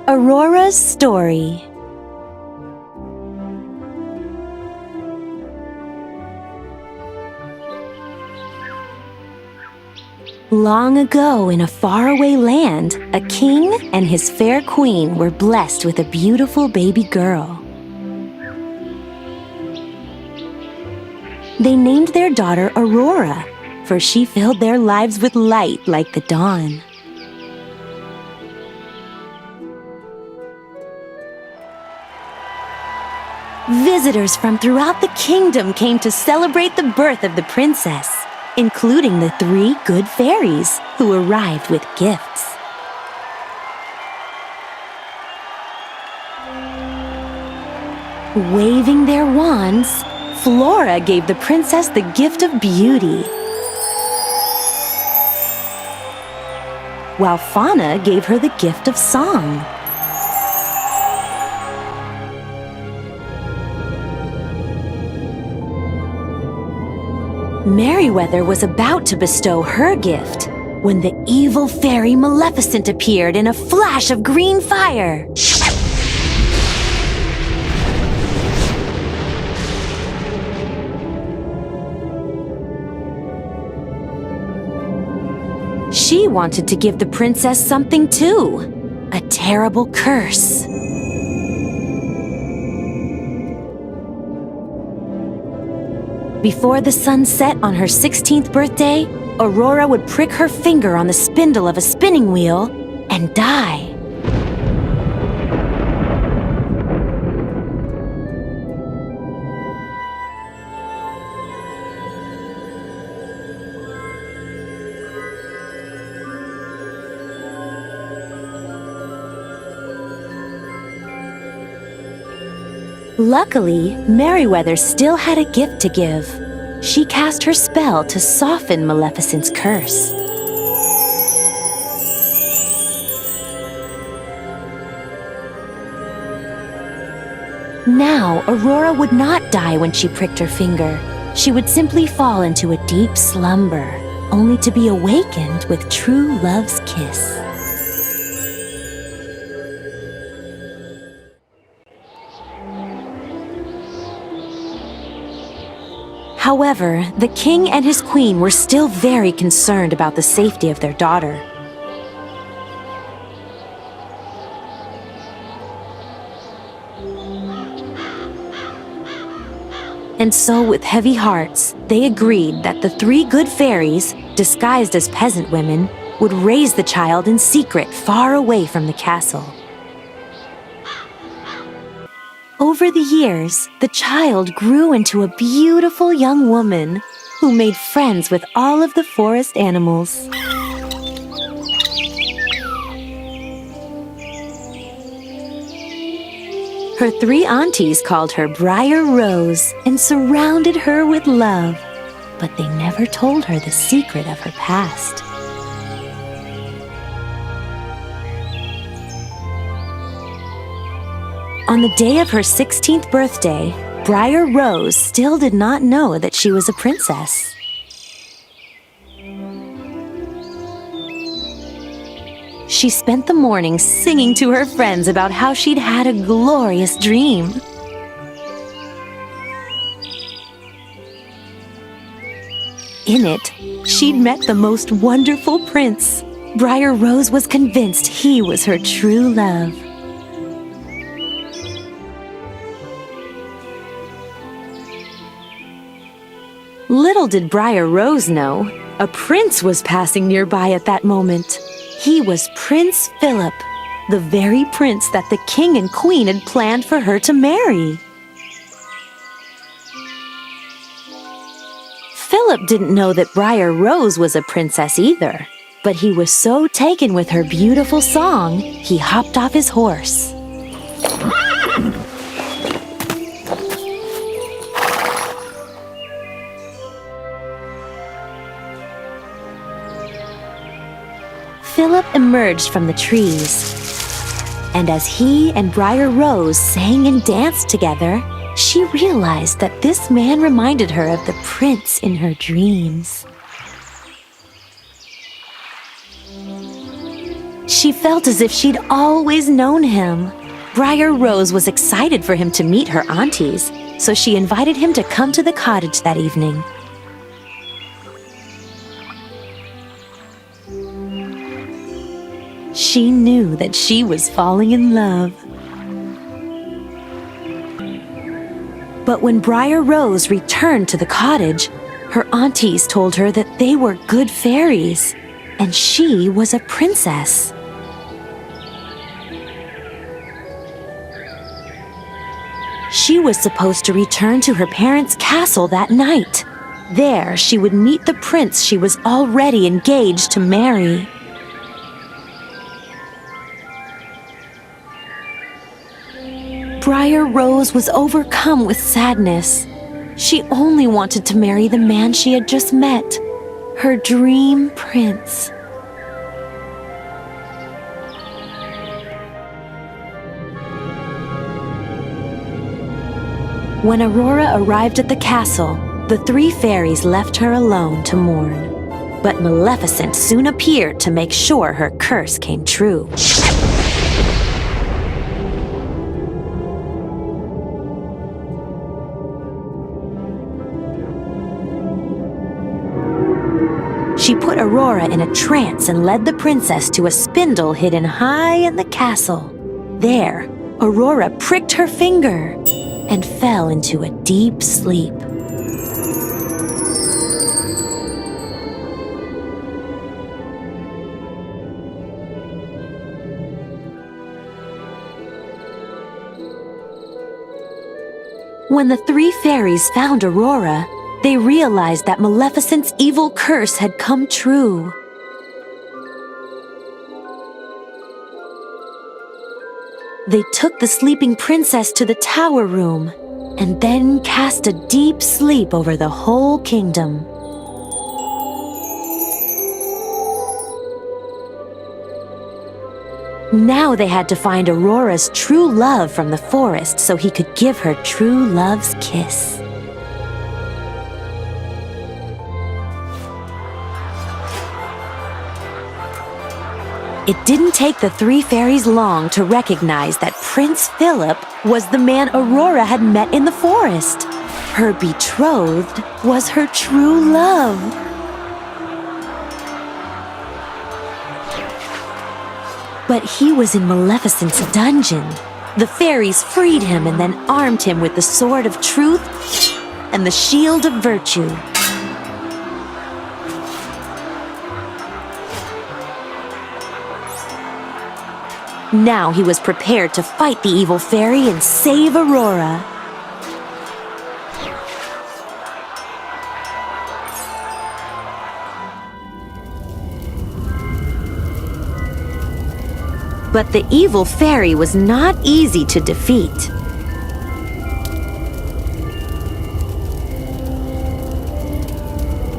Aurora's story. Long ago in a faraway land, a king and his fair queen were blessed with a beautiful baby girl. They named their daughter Aurora, for she filled their lives with light like the dawn. Visitors from throughout the kingdom came to celebrate the birth of the princess, including the 3 good fairies who arrived with gifts. Waving their wands, Flora gave the princess the gift of beauty, while Fauna gave her the gift of song. Merryweather was about to bestow her gift when the evil fairy Maleficent appeared in a flash of green fire. She wanted to give the princess something too, a terrible curse. Before the sun set on her 16th birthday, Aurora would prick her finger on the spindle of a spinning wheel and die. Luckily, Merryweather still had a gift to give. She cast her spell to soften Maleficent's curse. Now, Aurora would not die when she pricked her finger. She would simply fall into a deep slumber, only to be awakened with true love's kiss. However, the king and his queen were still very concerned about the safety of their daughter. And so, with heavy hearts, they agreed that the 3 good fairies, disguised as peasant women, would raise the child in secret far away from the castle. Over the years, the child grew into a beautiful young woman who made friends with all of the forest animals. Her 3 aunties called her Briar Rose and surrounded her with love, but they never told her the secret of her past. On the day of her 16th birthday, Briar Rose still did not know that she was a princess. She spent the morning singing to her friends about how she'd had a glorious dream. In it, she'd met the most wonderful prince. Briar Rose was convinced he was her true love. Little did Briar Rose know, a prince was passing nearby at that moment. He was Prince Philip, the very prince that the king and queen had planned for her to marry. Philip didn't know that Briar Rose was a princess either, but he was so taken with her beautiful song, he hopped off his horse. Philip emerged from the trees, and as he and Briar Rose sang and danced together, she realized that this man reminded her of the prince in her dreams. She felt as if she'd always known him. Briar Rose was excited for him to meet her aunties, so she invited him to come to the cottage that evening. She knew that she was falling in love. But when Briar Rose returned to the cottage, her aunties told her that they were good fairies, and she was a princess. She was supposed to return to her parents' castle that night. There, she would meet the prince she was already engaged to marry. Briar Rose was overcome with sadness. She only wanted to marry the man she had just met, her dream prince. When Aurora arrived at the castle, the three fairies left her alone to mourn. But Maleficent soon appeared to make sure her curse came true. She put Aurora in a trance and led the princess to a spindle hidden high in the castle. There, Aurora pricked her finger and fell into a deep sleep. When the three fairies found Aurora, they realized that Maleficent's evil curse had come true. They took the sleeping princess to the tower room and then cast a deep sleep over the whole kingdom. Now they had to find Aurora's true love from the forest so he could give her true love's kiss. It didn't take the three fairies long to recognize that Prince Philip was the man Aurora had met in the forest. Her betrothed was her true love. But he was in Maleficent's dungeon. The fairies freed him and then armed him with the sword of truth and the shield of virtue. Now he was prepared to fight the evil fairy and save Aurora. But the evil fairy was not easy to defeat.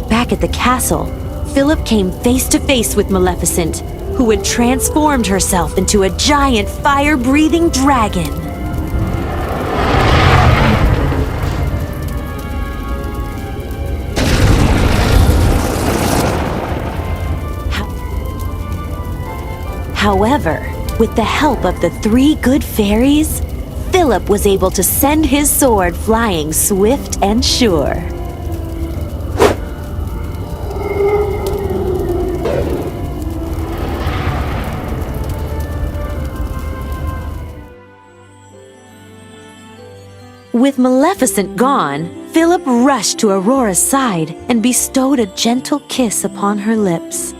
Back at the castle, Philip came face to face with Maleficent, who had transformed herself into a giant fire-breathing dragon. However, with the help of the three good fairies, Philip was able to send his sword flying swift and sure. With Maleficent gone, Philip rushed to Aurora's side and bestowed a gentle kiss upon her lips.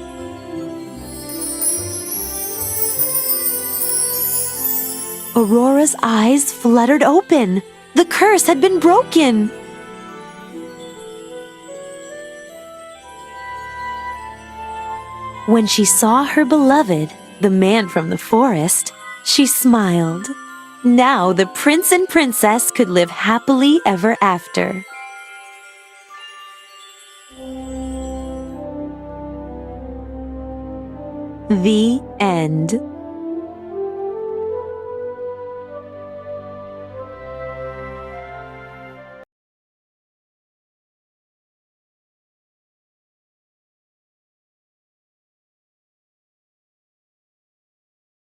Aurora's eyes fluttered open. The curse had been broken. When she saw her beloved, the man from the forest, she smiled. Now the prince and princess could live happily ever after. The end.